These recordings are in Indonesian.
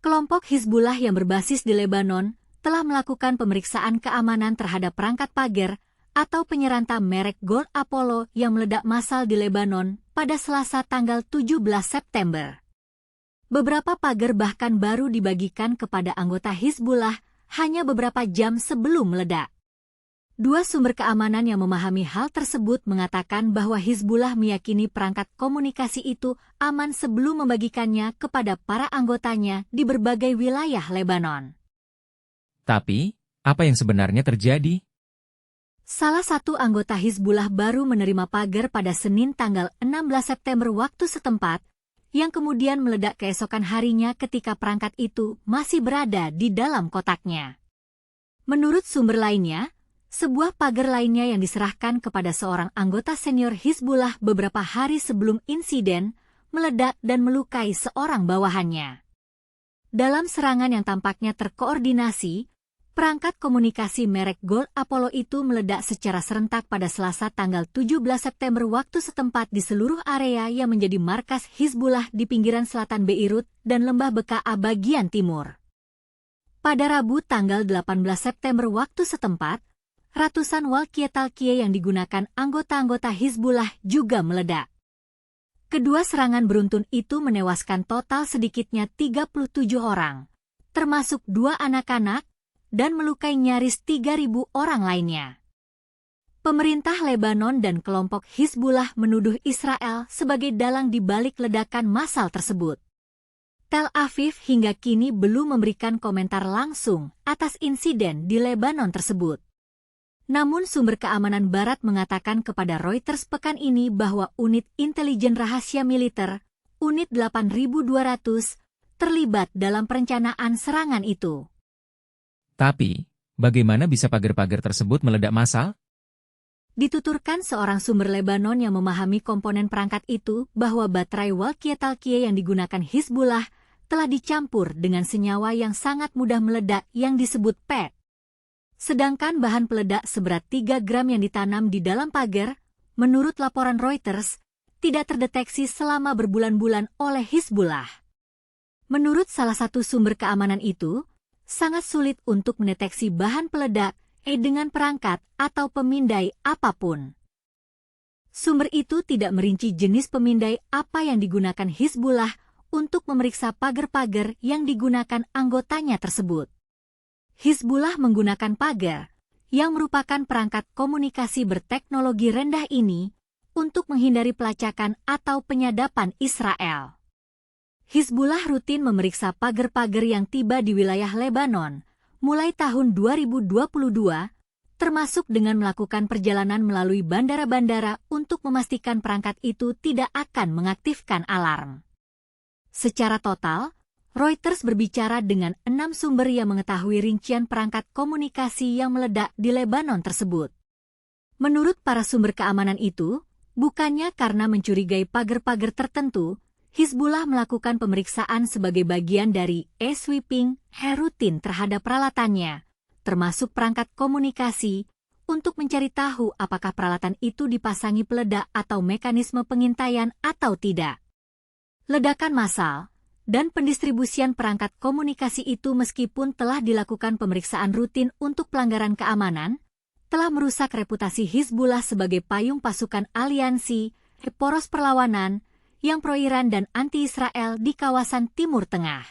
Kelompok Hizbullah yang berbasis di Lebanon telah melakukan pemeriksaan keamanan terhadap perangkat pagar atau penyeranta merek Gold Apollo yang meledak massal di Lebanon pada Selasa tanggal 17 September. Beberapa pagar bahkan baru dibagikan kepada anggota Hizbullah hanya beberapa jam sebelum meledak. Dua sumber keamanan yang memahami hal tersebut mengatakan bahwa Hizbullah meyakini perangkat komunikasi itu aman sebelum membagikannya kepada para anggotanya di berbagai wilayah Lebanon. Tapi, apa yang sebenarnya terjadi? Salah satu anggota Hizbullah baru menerima pagar pada Senin tanggal 16 September waktu setempat, yang kemudian meledak keesokan harinya ketika perangkat itu masih berada di dalam kotaknya. Menurut sumber lainnya, sebuah pagar lainnya yang diserahkan kepada seorang anggota senior Hizbullah beberapa hari sebelum insiden meledak dan melukai seorang bawahannya. Dalam serangan yang tampaknya terkoordinasi, perangkat komunikasi merek Gold Apollo itu meledak secara serentak pada Selasa tanggal 17 September waktu setempat di seluruh area yang menjadi markas Hizbullah di pinggiran selatan Beirut dan lembah Bekaa bagian timur. Pada Rabu tanggal 18 September waktu setempat, ratusan walkie-talkie yang digunakan anggota-anggota Hizbullah juga meledak. Kedua serangan beruntun itu menewaskan total sedikitnya 37 orang, termasuk 2 anak-anak, dan melukai nyaris 3.000 orang lainnya. Pemerintah Lebanon dan kelompok Hizbullah menuduh Israel sebagai dalang di balik ledakan massal tersebut. Tel Aviv hingga kini belum memberikan komentar langsung atas insiden di Lebanon tersebut. Namun sumber keamanan Barat mengatakan kepada Reuters pekan ini bahwa unit intelijen rahasia militer, unit 8200, terlibat dalam perencanaan serangan itu. Tapi, bagaimana bisa pagar-pagar tersebut meledak massal? Dituturkan seorang sumber Lebanon yang memahami komponen perangkat itu bahwa baterai walkie-talkie yang digunakan Hizbullah telah dicampur dengan senyawa yang sangat mudah meledak yang disebut PET. Sedangkan bahan peledak seberat 3 gram yang ditanam di dalam pagar, menurut laporan Reuters, tidak terdeteksi selama berbulan-bulan oleh Hizbullah. Menurut salah satu sumber keamanan itu, sangat sulit untuk mendeteksi bahan peledak dengan perangkat atau pemindai apapun. Sumber itu tidak merinci jenis pemindai apa yang digunakan Hizbullah untuk memeriksa pagar-pagar yang digunakan anggotanya tersebut. Hizbullah menggunakan pagar, yang merupakan perangkat komunikasi berteknologi rendah ini, untuk menghindari pelacakan atau penyadapan Israel. Hizbullah rutin memeriksa pagar-pagar yang tiba di wilayah Lebanon, mulai tahun 2022, termasuk dengan melakukan perjalanan melalui bandara-bandara untuk memastikan perangkat itu tidak akan mengaktifkan alarm. Secara total, Reuters berbicara dengan 6 sumber yang mengetahui rincian perangkat komunikasi yang meledak di Lebanon tersebut. Menurut para sumber keamanan itu, bukannya karena mencurigai pagar-pagar tertentu, Hizbullah melakukan pemeriksaan sebagai bagian dari sweeping rutin terhadap peralatannya, termasuk perangkat komunikasi, untuk mencari tahu apakah peralatan itu dipasangi peledak atau mekanisme pengintaian atau tidak. Ledakan massal dan pendistribusian perangkat komunikasi itu meskipun telah dilakukan pemeriksaan rutin untuk pelanggaran keamanan, telah merusak reputasi Hizbullah sebagai payung pasukan aliansi, poros perlawanan, yang pro-Iran dan anti-Israel di kawasan Timur Tengah.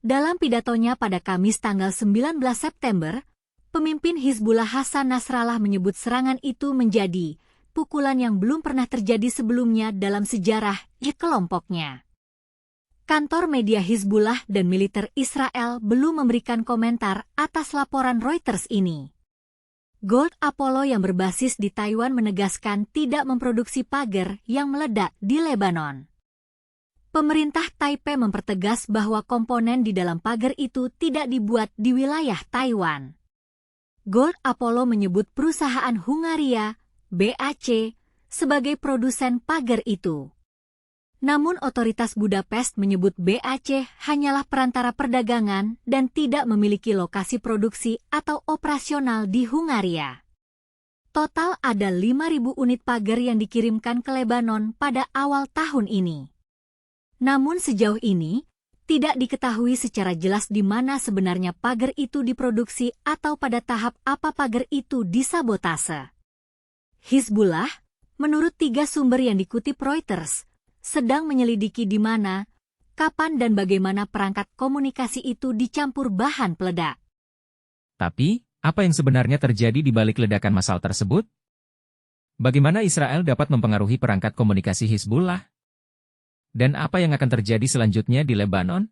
Dalam pidatonya pada Kamis tanggal 19 September, pemimpin Hizbullah Hasan Nasrallah menyebut serangan itu menjadi pukulan yang belum pernah terjadi sebelumnya dalam sejarah kelompoknya. Kantor media Hizbullah dan militer Israel belum memberikan komentar atas laporan Reuters ini. Gold Apollo yang berbasis di Taiwan menegaskan tidak memproduksi pagar yang meledak di Lebanon. Pemerintah Taipei mempertegas bahwa komponen di dalam pagar itu tidak dibuat di wilayah Taiwan. Gold Apollo menyebut perusahaan Hungaria, BAC, sebagai produsen pagar itu. Namun otoritas Budapest menyebut BAC hanyalah perantara perdagangan dan tidak memiliki lokasi produksi atau operasional di Hungaria. Total ada 5.000 unit pagar yang dikirimkan ke Lebanon pada awal tahun ini. Namun sejauh ini, Tidak diketahui secara jelas di mana sebenarnya pagar itu diproduksi atau pada tahap apa pagar itu disabotase. Hizbullah, menurut 3 sumber yang dikutip Reuters, sedang menyelidiki di mana, kapan dan bagaimana perangkat komunikasi itu dicampur bahan peledak. Tapi, apa yang sebenarnya terjadi di balik ledakan massal tersebut? Bagaimana Israel dapat mempengaruhi perangkat komunikasi Hizbullah? Dan apa yang akan terjadi selanjutnya di Lebanon?